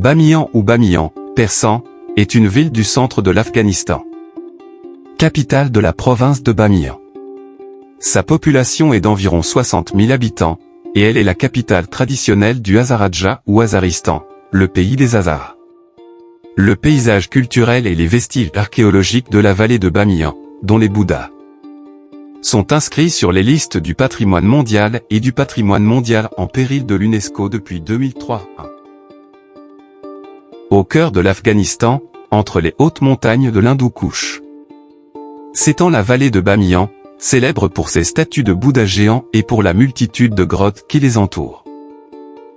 Bamiyan ou Bamiyan, persan, est une ville du centre de l'Afghanistan. Capitale de la province de Bamiyan. Sa population est d'environ 60 000 habitants, et elle est la capitale traditionnelle du Hazaradjah ou Hazaristan, le pays des Hazars. Le paysage culturel et les vestiges archéologiques de la vallée de Bamiyan, dont les Bouddhas, sont inscrits sur les listes du patrimoine mondial et du patrimoine mondial en péril de l'UNESCO depuis 2003. Au cœur de l'Afghanistan, entre les hautes montagnes de l'Hindou-Kouch, s'étend la vallée de Bamiyan, célèbre pour ses statues de Bouddha géants et pour la multitude de grottes qui les entourent.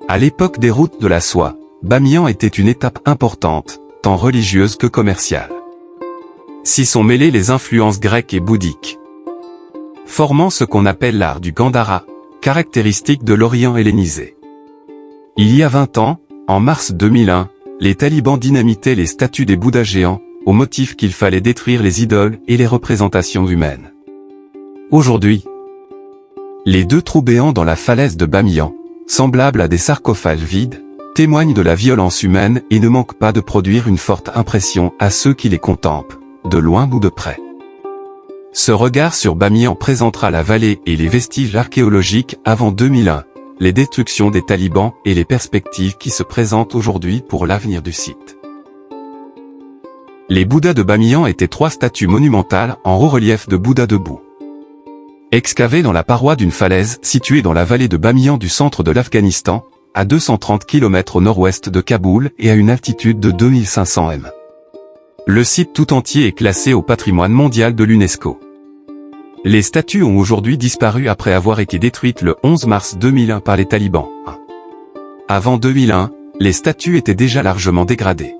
À l'époque des routes de la soie, Bamiyan était une étape importante, tant religieuse que commerciale. S'y sont mêlées les influences grecques et bouddhiques, formant ce qu'on appelle l'art du Gandhara, caractéristique de l'Orient hellénisé. Il y a 20 ans, en mars 2001, les talibans dynamitaient les statues des Bouddhas géants, au motif qu'il fallait détruire les idoles et les représentations humaines. Aujourd'hui, les deux trous béants dans la falaise de Bamiyan, semblables à des sarcophages vides, témoignent de la violence humaine et ne manquent pas de produire une forte impression à ceux qui les contemplent, de loin ou de près. Ce regard sur Bamiyan présentera la vallée et les vestiges archéologiques avant 2001, les destructions des talibans et les perspectives qui se présentent aujourd'hui pour l'avenir du site. Les Bouddhas de Bamiyan étaient 3 statues monumentales en haut-relief de Bouddha debout, excavées dans la paroi d'une falaise située dans la vallée de Bamiyan du centre de l'Afghanistan, à 230 km au nord-ouest de Kaboul et à une altitude de 2500 m. Le site tout entier est classé au patrimoine mondial de l'UNESCO. Les statues ont aujourd'hui disparu après avoir été détruites le 11 mars 2001 par les talibans. Avant 2001, les statues étaient déjà largement dégradées.